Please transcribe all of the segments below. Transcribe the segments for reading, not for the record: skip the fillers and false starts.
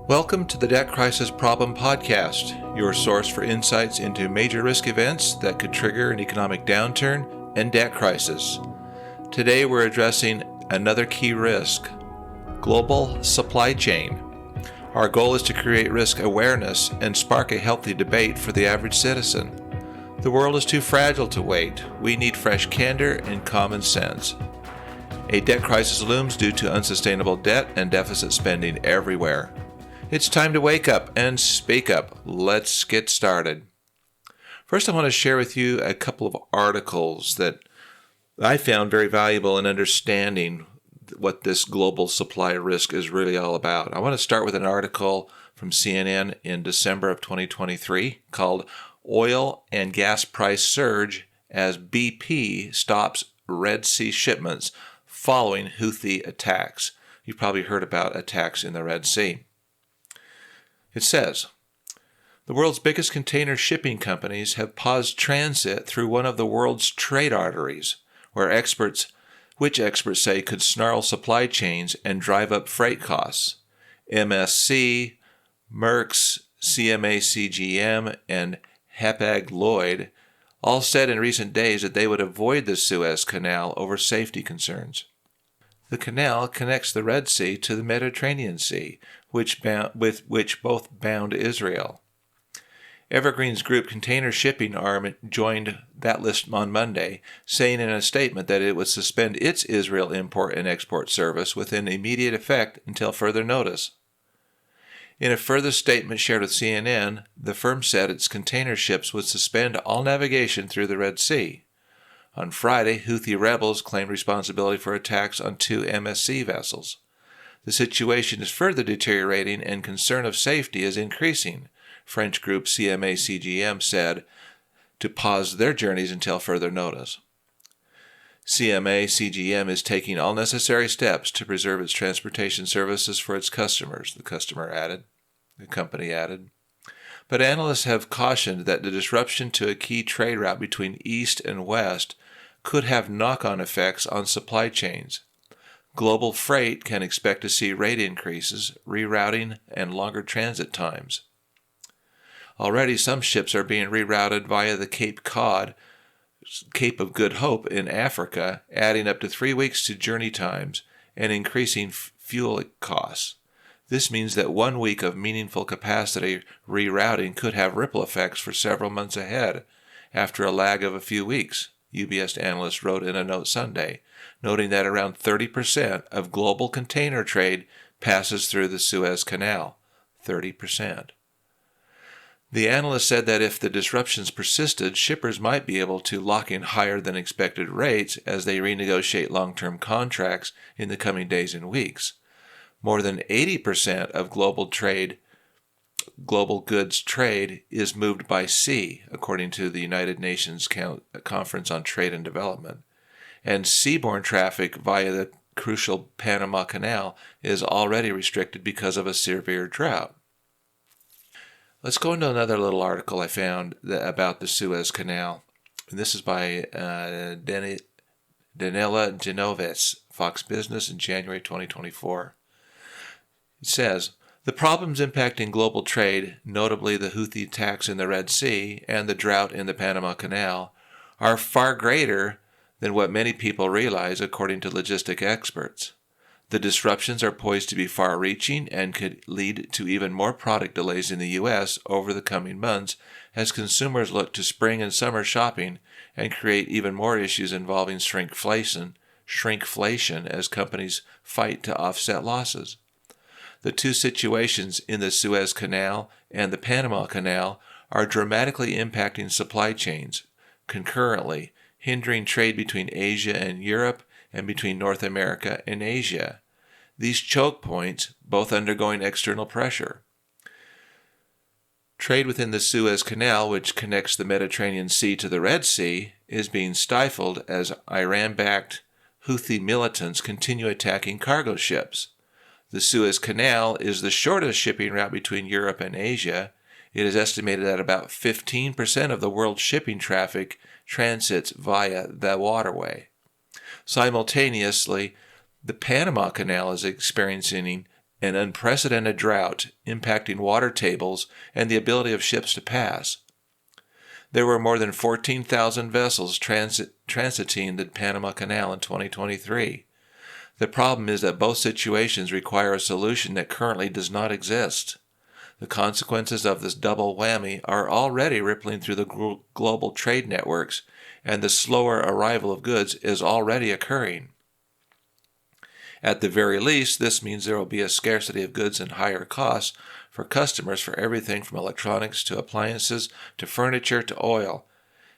Welcome to the Debt Crisis Problem Podcast, your source for insights into major risk events that could trigger an economic downturn and debt crisis. Today we're addressing another key risk, global supply chain. Our goal is to create risk awareness and spark a healthy debate for the average citizen. The world is too fragile to wait. We need fresh candor and common sense. A debt crisis looms due to unsustainable debt and deficit spending everywhere. It's time to wake up and speak up. Let's get started. First, I want to share with you a couple of articles that I found very valuable in understanding what this global supply risk is really all about. I want to start with an article from CNN in December of 2023 called Oil and Gas Price Surge as BP Stops Red Sea Shipments Following Houthi Attacks. You've probably heard about attacks in the Red Sea. It says, the world's biggest container shipping companies have paused transit through one of the world's trade arteries, which experts say could snarl supply chains and drive up freight costs. MSC, Merck's, CMA CGM, and Hapag-Lloyd all said in recent days that they would avoid the Suez Canal over safety concerns. The canal connects the Red Sea to the Mediterranean Sea, which both bound Israel. Evergreen's group container shipping arm joined that list on Monday, saying in a statement that it would suspend its Israel import and export service within immediate effect until further notice. In a further statement shared with CNN, the firm said its container ships would suspend all navigation through the Red Sea. On Friday, Houthi rebels claimed responsibility for attacks on two MSC vessels. The situation is further deteriorating and concern of safety is increasing, French group CMA CGM said, to pause their journeys until further notice. CMA CGM is taking all necessary steps to preserve its transportation services for its customers, the company added. But analysts have cautioned that the disruption to a key trade route between East and West could have knock-on effects on supply chains. Global freight can expect to see rate increases, rerouting, and longer transit times. Already some ships are being rerouted via the Cape of Good Hope in Africa, adding up to 3 weeks to journey times and increasing fuel costs. This means that 1 week of meaningful capacity rerouting could have ripple effects for several months ahead, after a lag of a few weeks, UBS analysts wrote in a note Sunday, noting that around 30% of global container trade passes through the Suez Canal. 30%. The analyst said that if the disruptions persisted, shippers might be able to lock in higher than expected rates as they renegotiate long-term contracts in the coming days and weeks. More than 80% of global goods trade is moved by sea, according to the United Nations Conference on Trade and Development. And seaborne traffic via the crucial Panama Canal is already restricted because of a severe drought. Let's go into another little article I found about the Suez Canal. And this is by Daniela Genoves, Fox Business in January 2024. It says, the problems impacting global trade, notably the Houthi attacks in the Red Sea and the drought in the Panama Canal, are far greater than what many people realize, according to logistic experts. The disruptions are poised to be far-reaching and could lead to even more product delays in the U.S. over the coming months as consumers look to spring and summer shopping and create even more issues involving shrinkflation as companies fight to offset losses. The two situations in the Suez Canal and the Panama Canal are dramatically impacting supply chains concurrently, hindering trade between Asia and Europe and between North America and Asia. These choke points, both undergoing external pressure. Trade within the Suez Canal, which connects the Mediterranean Sea to the Red Sea, is being stifled as Iran-backed Houthi militants continue attacking cargo ships. The Suez Canal is the shortest shipping route between Europe and Asia. It is estimated that about 15% of the world's shipping traffic transits via the waterway. Simultaneously, the Panama Canal is experiencing an unprecedented drought impacting water tables and the ability of ships to pass. There were more than 14,000 vessels transiting the Panama Canal in 2023. The problem is that both situations require a solution that currently does not exist. The consequences of this double whammy are already rippling through the global trade networks, and the slower arrival of goods is already occurring. At the very least, this means there will be a scarcity of goods and higher costs for customers for everything from electronics to appliances to furniture to oil,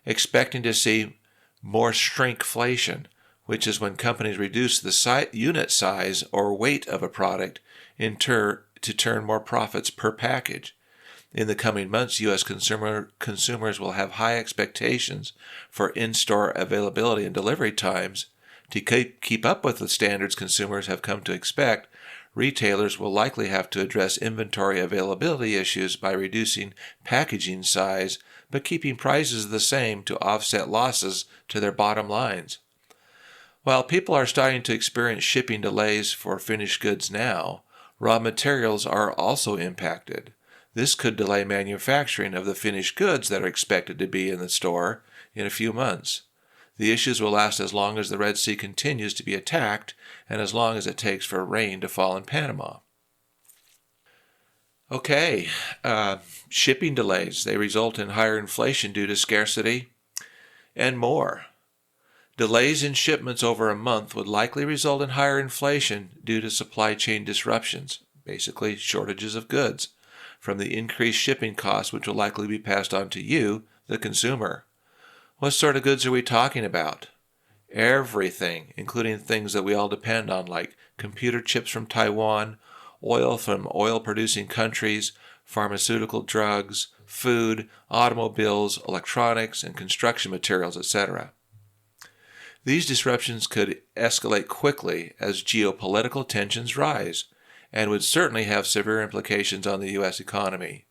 expecting to see more shrinkflation, which is when companies reduce the unit size or weight of a product to turn more profits per package. In the coming months, U.S. consumers will have high expectations for in-store availability and delivery times. To keep up with the standards consumers have come to expect, retailers will likely have to address inventory availability issues by reducing packaging size but keeping prices the same to offset losses to their bottom lines. While people are starting to experience shipping delays for finished goods now, raw materials are also impacted. This could delay manufacturing of the finished goods that are expected to be in the store in a few months. The issues will last as long as the Red Sea continues to be attacked and as long as it takes for rain to fall in Panama. Okay, shipping delays. They result in higher inflation due to scarcity and more. Delays in shipments over a month would likely result in higher inflation due to supply chain disruptions, basically shortages of goods, from the increased shipping costs which will likely be passed on to you, the consumer. What sort of goods are we talking about? Everything, including things that we all depend on, like computer chips from Taiwan, oil from oil-producing countries, pharmaceutical drugs, food, automobiles, electronics, and construction materials, etc. These disruptions could escalate quickly as geopolitical tensions rise, and would certainly have severe implications on the U.S. economy.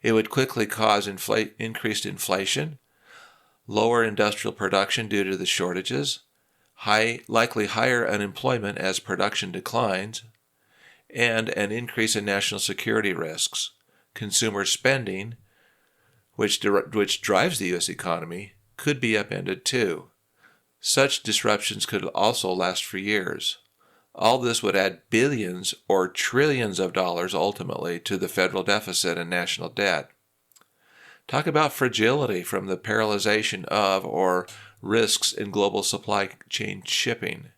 It would quickly cause increased inflation, lower industrial production due to the shortages, likely higher unemployment as production declines, and an increase in national security risks. Consumer spending, which drives the U.S. economy, could be upended too. Such disruptions could also last for years. All this would add billions or trillions of dollars ultimately to the federal deficit and national debt. Talk about fragility from the paralyzation of or risks in global supply chain shipping.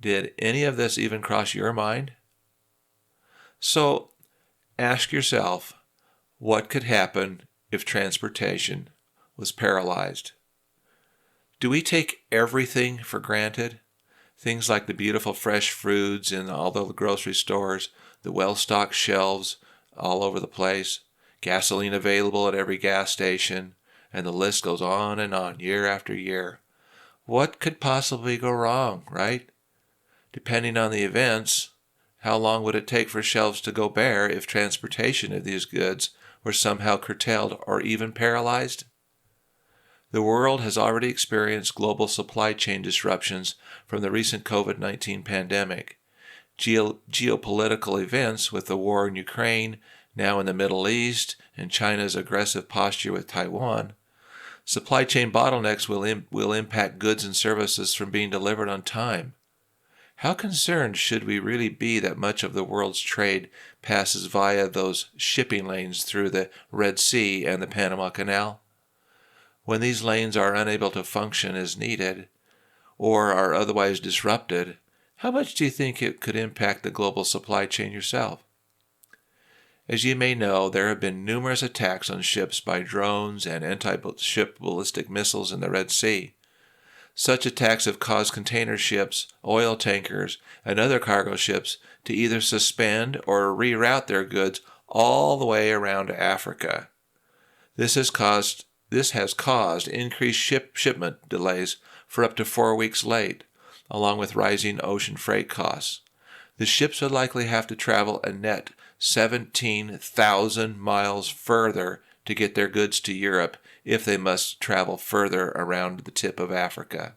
Did any of this even cross your mind? So ask yourself, what could happen if transportation was paralyzed? Do we take everything for granted? Things like the beautiful fresh foods in all the grocery stores, the well-stocked shelves all over the place, gasoline available at every gas station, and the list goes on year after year. What could possibly go wrong, right? Depending on the events, how long would it take for shelves to go bare if transportation of these goods were somehow curtailed or even paralyzed? The world has already experienced global supply chain disruptions from the recent COVID-19 pandemic. Geopolitical events with the war in Ukraine, now in the Middle East, and China's aggressive posture with Taiwan. Supply chain bottlenecks will impact goods and services from being delivered on time. How concerned should we really be that much of the world's trade passes via those shipping lanes through the Red Sea and the Panama Canal? When these lanes are unable to function as needed, or are otherwise disrupted, how much do you think it could impact the global supply chain yourself? As you may know, there have been numerous attacks on ships by drones and anti-ship ballistic missiles in the Red Sea. Such attacks have caused container ships, oil tankers, and other cargo ships to either suspend or reroute their goods all the way around to Africa. This has caused increased shipment delays for up to 4 weeks late, along with rising ocean freight costs. The ships would likely have to travel a net 17,000 miles further to get their goods to Europe if they must travel further around the tip of Africa.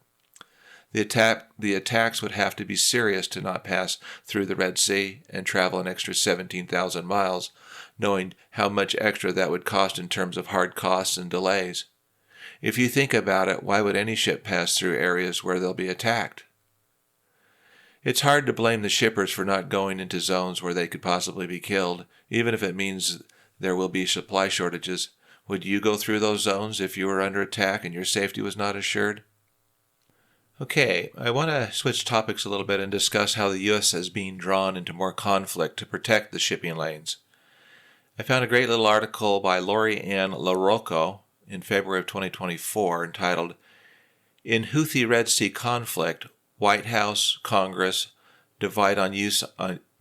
The attacks would have to be serious to not pass through the Red Sea and travel an extra 17,000 miles, knowing how much extra that would cost in terms of hard costs and delays. If you think about it, why would any ship pass through areas where they'll be attacked? It's hard to blame the shippers for not going into zones where they could possibly be killed, even if it means there will be supply shortages. Would you go through those zones if you were under attack and your safety was not assured? Okay, I want to switch topics a little bit and discuss how the U.S. is being drawn into more conflict to protect the shipping lanes. I found a great little article by Lori Ann LaRocco in February of 2024 entitled, "In Houthi Red Sea Conflict, White House, Congress divide on the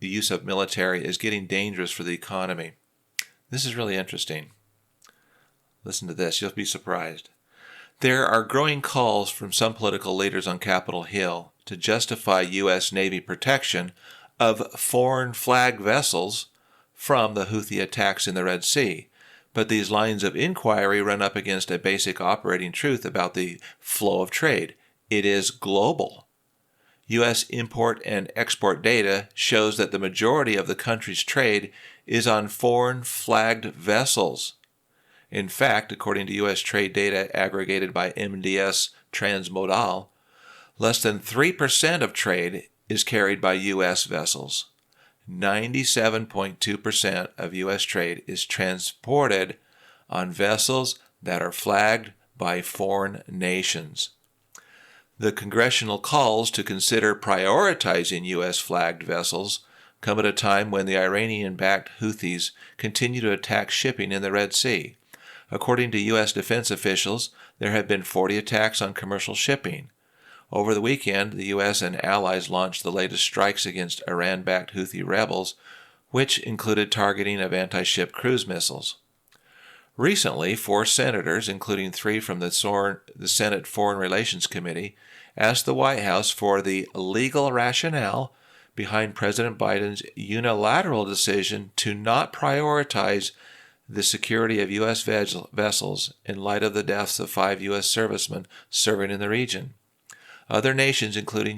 use of military is getting dangerous for the economy." This is really interesting. Listen to this, you'll be surprised. There are growing calls from some political leaders on Capitol Hill to justify U.S. Navy protection of foreign flag vessels from the Houthi attacks in the Red Sea. But these lines of inquiry run up against a basic operating truth about the flow of trade. It is global. U.S. import and export data shows that the majority of the country's trade is on foreign flagged vessels. In fact, according to U.S. trade data aggregated by MDS Transmodal, less than 3% of trade is carried by U.S. vessels. 97.2% of U.S. trade is transported on vessels that are flagged by foreign nations. The congressional calls to consider prioritizing U.S. flagged vessels come at a time when the Iranian-backed Houthis continue to attack shipping in the Red Sea. According to U.S. defense officials, there have been 40 attacks on commercial shipping. Over the weekend, the U.S. and allies launched the latest strikes against Iran-backed Houthi rebels, which included targeting of anti-ship cruise missiles. Recently, 4 senators, including 3 from the Senate Foreign Relations Committee, asked the White House for the legal rationale behind President Biden's unilateral decision to not prioritize the security of U.S. vessels in light of the deaths of 5 U.S. servicemen serving in the region. Other nations, including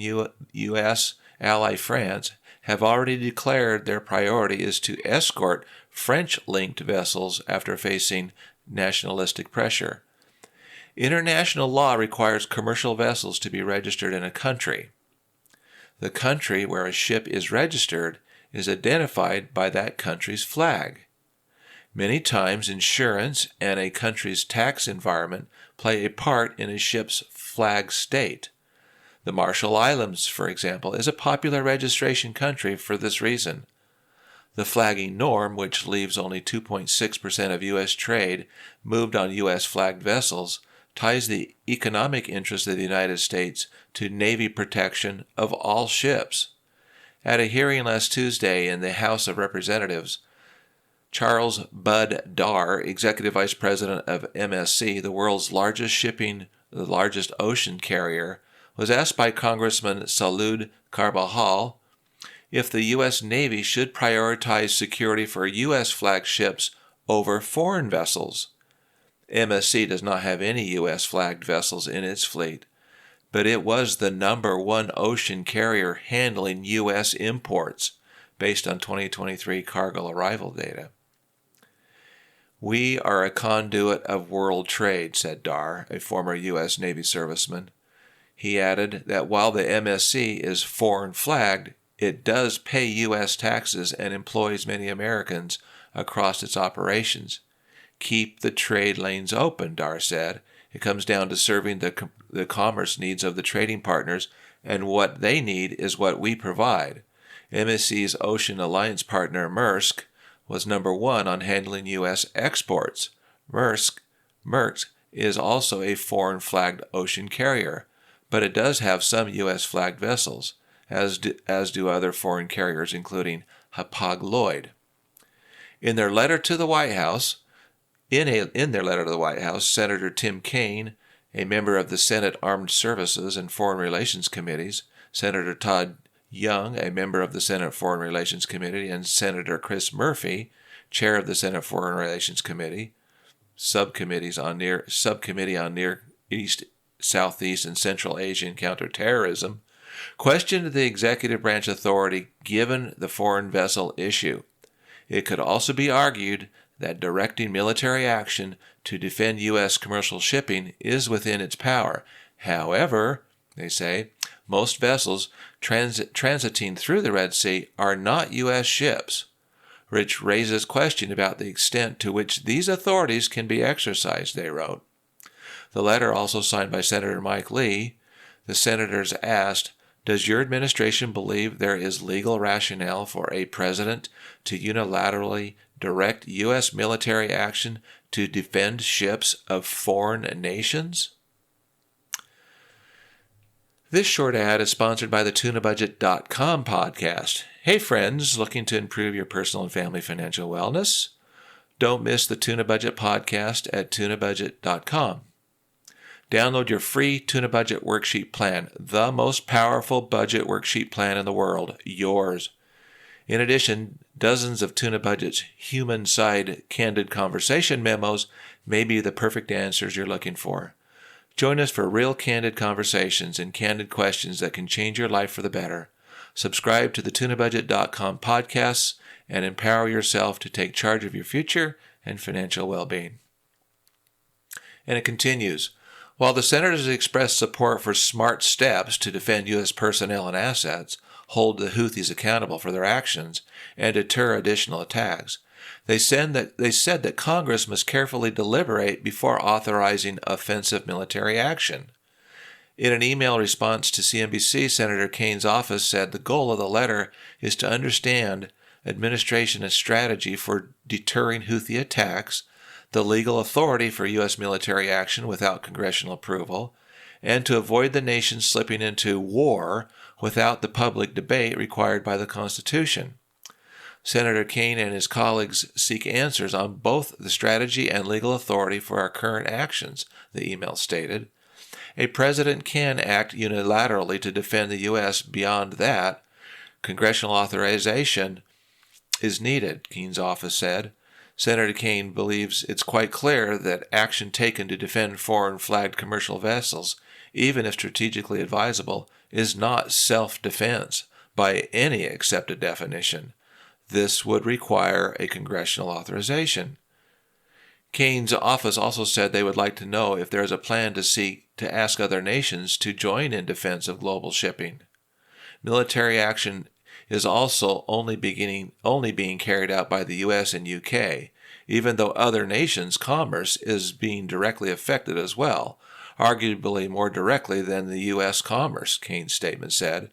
U.S. ally France, have already declared their priority is to escort French-linked vessels after facing nationalistic pressure. International law requires commercial vessels to be registered in a country. The country where a ship is registered is identified by that country's flag. Many times, insurance and a country's tax environment play a part in a ship's flag state. The Marshall Islands, for example, is a popular registration country for this reason. The flagging norm, which leaves only 2.6% of U.S. trade moved on U.S. flagged vessels, ties the economic interests of the United States to Navy protection of all ships. At a hearing last Tuesday in the House of Representatives, Charles Bud Darr, Executive Vice President of MSC, the world's largest ocean carrier, was asked by Congressman Salud Carbajal if the U.S. Navy should prioritize security for U.S. flagged ships over foreign vessels. MSC does not have any U.S. flagged vessels in its fleet, but it was the number 1 ocean carrier handling U.S. imports, based on 2023 cargo arrival data. "We are a conduit of world trade," said Darr, a former U.S. Navy serviceman. He added that while the MSC is foreign flagged, it does pay U.S. taxes and employs many Americans across its operations. "Keep the trade lanes open," Darr said. "It comes down to serving the commerce needs of the trading partners, and what they need is what we provide." MSC's Ocean Alliance partner, Maersk, was number 1 on handling U.S. exports. Maersk is also a foreign-flagged ocean carrier, but it does have some U.S. flagged vessels, as do other foreign carriers, including Hapag-Lloyd. In their letter to the White House, Senator Tim Kaine, a member of the Senate Armed Services and Foreign Relations Committees, Senator Todd Young, a member of the Senate Foreign Relations Committee, and Senator Chris Murphy, chair of the Senate Foreign Relations Committee, Subcommittee on Near East Southeast and Central Asian counterterrorism, questioned the executive branch authority given the foreign vessel issue. It could also be argued that directing military action to defend U.S. commercial shipping is within its power. However, they say, most vessels transiting through the Red Sea are not U.S. ships, which raises question about the extent to which these authorities can be exercised, they wrote. The letter, also signed by Senator Mike Lee, the senators asked, "Does your administration believe there is legal rationale for a president to unilaterally direct U.S. military action to defend ships of foreign nations?" This short ad is sponsored by the TunaBudget.com podcast. Hey friends, looking to improve your personal and family financial wellness? Don't miss the Tuna Budget podcast at TunaBudget.com. Download your free Tuna Budget Worksheet Plan, the most powerful budget worksheet plan in the world, yours. In addition, dozens of Tuna Budget's human-side candid conversation memos may be the perfect answers you're looking for. Join us for real candid conversations and candid questions that can change your life for the better. Subscribe to the TunaBudget.com podcasts and empower yourself to take charge of your future and financial well-being. And it continues. While the senators expressed support for smart steps to defend U.S. personnel and assets, hold the Houthis accountable for their actions, and deter additional attacks, they said that Congress must carefully deliberate before authorizing offensive military action. In an email response to CNBC, Senator Kane's office said the goal of the letter is to understand administration and strategy for deterring Houthi attacks, the legal authority for U.S. military action without congressional approval, and to avoid the nation slipping into war without the public debate required by the Constitution. Senator Kane and his colleagues seek answers on both the strategy and legal authority for our current actions, the email stated. A president can act unilaterally to defend the U.S. Beyond that, congressional authorization is needed, Kane's office said. Senator Kane believes it's quite clear that action taken to defend foreign-flagged commercial vessels, even if strategically advisable, is not self-defense by any accepted definition. This would require a congressional authorization. Kane's office also said they would like to know if there is a plan to ask other nations to join in defense of global shipping. Military action is also only being carried out by the U.S. and UK, even though other nations' commerce is being directly affected as well, arguably more directly than the U.S. commerce, Kane's statement said.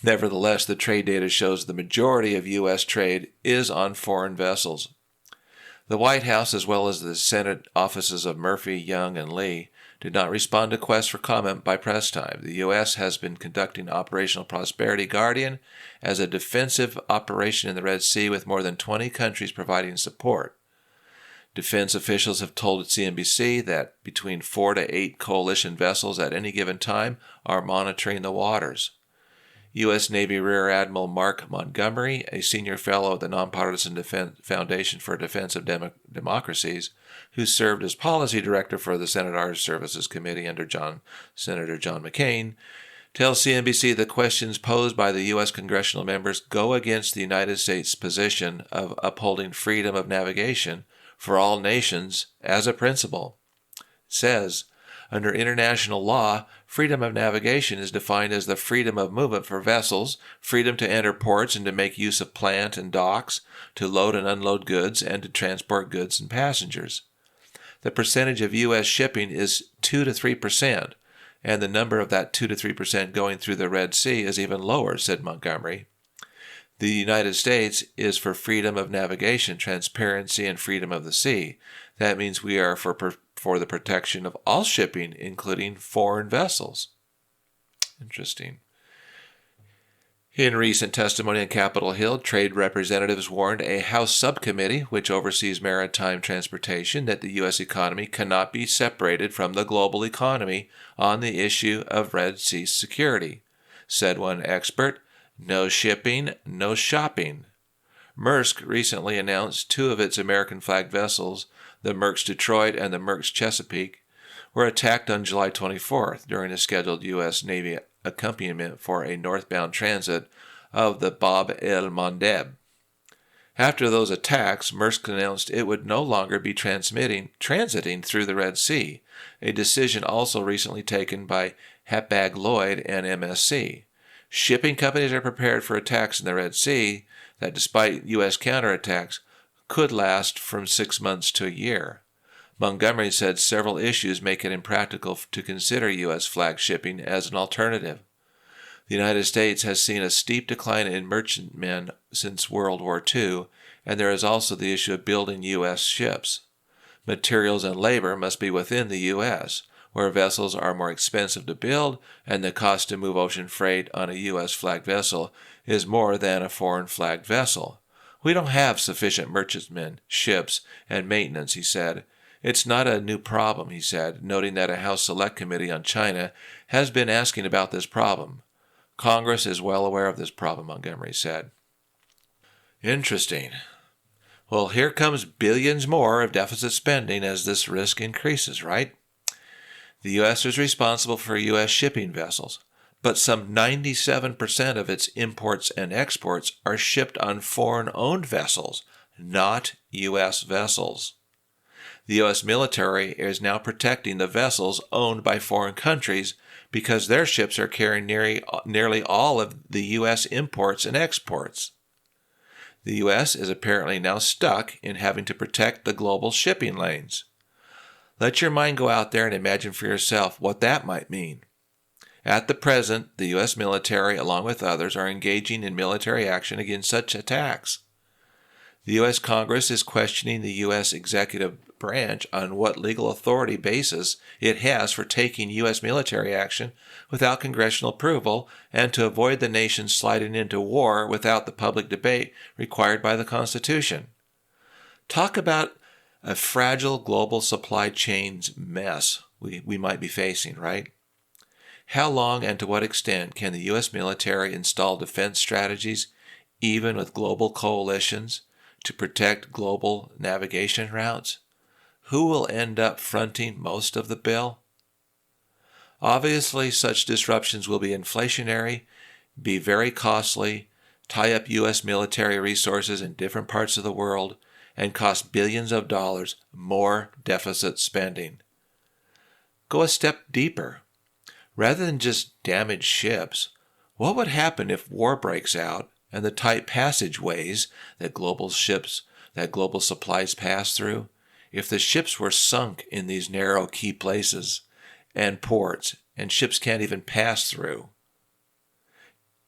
Nevertheless, the trade data shows the majority of U.S. trade is on foreign vessels. The White House, as well as the Senate offices of Murphy, Young, and Lee, did not respond to requests for comment by press time. The U.S. has been conducting Operational Prosperity Guardian as a defensive operation in the Red Sea with more than 20 countries providing support. Defense officials have told CNBC that between 4 to 8 coalition vessels at any given time are monitoring the waters. U.S. Navy Rear Admiral Mark Montgomery, a senior fellow at the Nonpartisan Foundation for Defense of Democracies, who served as policy director for the Senate Armed Services Committee under Senator John McCain, tells CNBC the questions posed by the U.S. congressional members go against the United States' position of upholding freedom of navigation for all nations as a principle. It says, under international law, freedom of navigation is defined as the freedom of movement for vessels, freedom to enter ports and to make use of plant and docks, to load and unload goods, and to transport goods and passengers. The percentage of U.S. shipping is 2 to 3%, and the number of that 2 to 3% going through the Red Sea is even lower, said Montgomery. The United States is for freedom of navigation, transparency, and freedom of the sea. That means we are for the protection of all shipping, including foreign vessels. Interesting. In recent testimony on Capitol Hill, trade representatives warned a House subcommittee, which oversees maritime transportation, that the U.S. economy cannot be separated from the global economy on the issue of Red Sea security. Said one expert, no shipping, no shopping. Maersk recently announced 2 of its American-flagged vessels, the Maersk Detroit and the Maersk Chesapeake, were attacked on July 24th during a scheduled U.S. Navy accompaniment for a northbound transit of the Bab el-Mandeb. After those attacks, Maersk announced it would no longer be transiting through the Red Sea, a decision also recently taken by Hapag-Lloyd and MSC. Shipping companies are prepared for attacks in the Red Sea that, despite U.S. counterattacks, could last from 6 months to a year. Montgomery said several issues make it impractical to consider U.S. flag shipping as an alternative. The United States has seen a steep decline in merchantmen since World War II, and there is also the issue of building U.S. ships. Materials and labor must be within the U.S., where vessels are more expensive to build, and the cost to move ocean freight on a U.S. flagged vessel is more than a foreign flagged vessel. We don't have sufficient merchantmen, ships, and maintenance, he said. It's not a new problem, he said, noting that a House Select Committee on China has been asking about this problem. Congress is well aware of this problem, Montgomery said. Interesting. Well, here comes billions more of deficit spending as this risk increases, right? The U.S. is responsible for U.S. shipping vessels, but some 97% of its imports and exports are shipped on foreign-owned vessels, not U.S. vessels. The U.S. military is now protecting the vessels owned by foreign countries because their ships are carrying nearly all of the U.S. imports and exports. The U.S. is apparently now stuck in having to protect the global shipping lanes. Let your mind go out there and imagine for yourself what that might mean. At the present, the U.S. military, along with others, are engaging in military action against such attacks. The U.S. Congress is questioning the U.S. executive branch on what legal authority basis it has for taking U.S. military action without congressional approval and to avoid the nation sliding into war without the public debate required by the Constitution. Talk about a fragile global supply chains mess we might be facing, right? How long and to what extent can the U.S. military install defense strategies, even with global coalitions, to protect global navigation routes? Who will end up fronting most of the bill? Obviously, such disruptions will be inflationary, be very costly, tie up U.S. military resources in different parts of the world, and cost billions of dollars more deficit spending. Go a step deeper. Rather than just damaged ships, what would happen if war breaks out and the tight passageways that global supplies pass through, if the ships were sunk in these narrow key places and ports, and ships can't even pass through?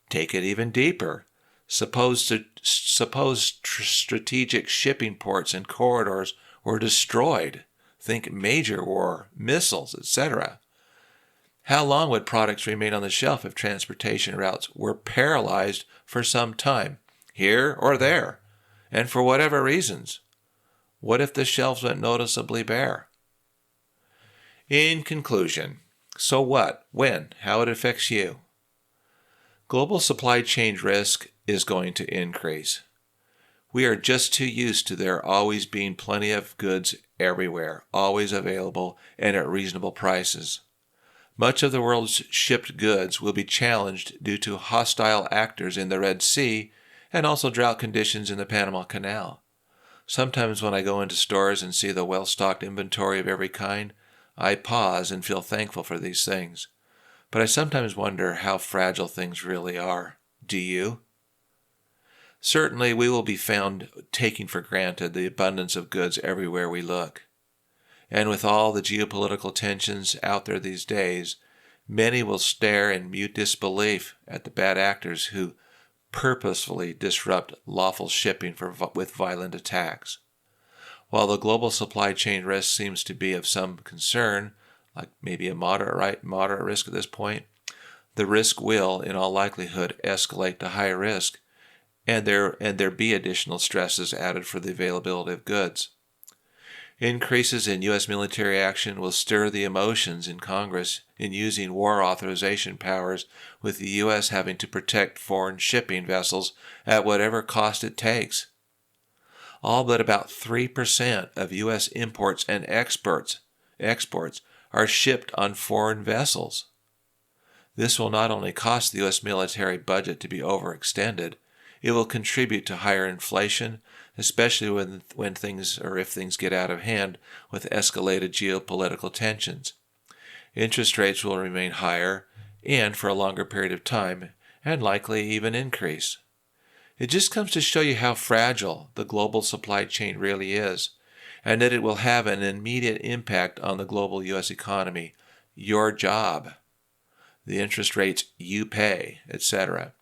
Take it even deeper. Suppose strategic shipping ports and corridors were destroyed. Think major war, missiles, etc. How long would products remain on the shelf if transportation routes were paralyzed for some time, here or there, and for whatever reasons? What if the shelves went noticeably bare? In conclusion, so what, when, how it affects you? Global supply chain risk is going to increase. We are just too used to there always being plenty of goods everywhere, always available and at reasonable prices. Much of the world's shipped goods will be challenged due to hostile actors in the Red Sea and also drought conditions in the Panama Canal. Sometimes when I go into stores and see the well-stocked inventory of every kind, I pause and feel thankful for these things. But I sometimes wonder how fragile things really are. Do you? Certainly, we will be found taking for granted the abundance of goods everywhere we look. And with all the geopolitical tensions out there these days, many will stare in mute disbelief at the bad actors who purposefully disrupt lawful shipping with violent attacks. While the global supply chain risk seems to be of some concern, like maybe a moderate risk at this point, the risk will, in all likelihood, escalate to high risk, and there be additional stresses added for the availability of goods. Increases in U.S. military action will stir the emotions in Congress in using war authorization powers, with the U.S. having to protect foreign shipping vessels at whatever cost it takes. All but about 3% of U.S. imports and exports are shipped on foreign vessels. This will not only cost the U.S. military budget to be overextended, it will contribute to higher inflation, especially when things or if things get out of hand with escalated geopolitical tensions. Interest rates will remain higher and for a longer period of time, and likely even increase. It just comes to show you how fragile the global supply chain really is, and that it will have an immediate impact on the global U.S. economy, your job, the interest rates you pay, etc.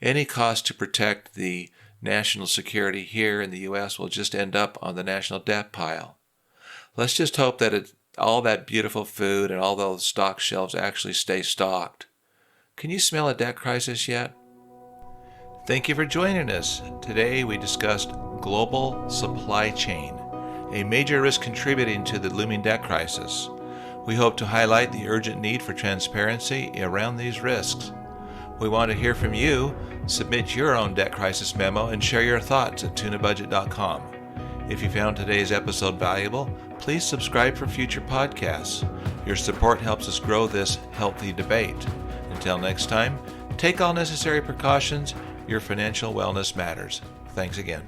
Any cost to protect the national security here in the U.S. will just end up on the national debt pile. Let's just hope that all that beautiful food and all those stock shelves actually stay stocked. Can you smell a debt crisis yet? Thank you for joining us. Today we discussed global supply chain, a major risk contributing to the looming debt crisis. We hope to highlight the urgent need for transparency around these risks. We want to hear from you. Submit your own debt crisis memo and share your thoughts at tunabudget.com. If you found today's episode valuable, please subscribe for future podcasts. Your support helps us grow this healthy debate. Until next time, take all necessary precautions. Your financial wellness matters. Thanks again.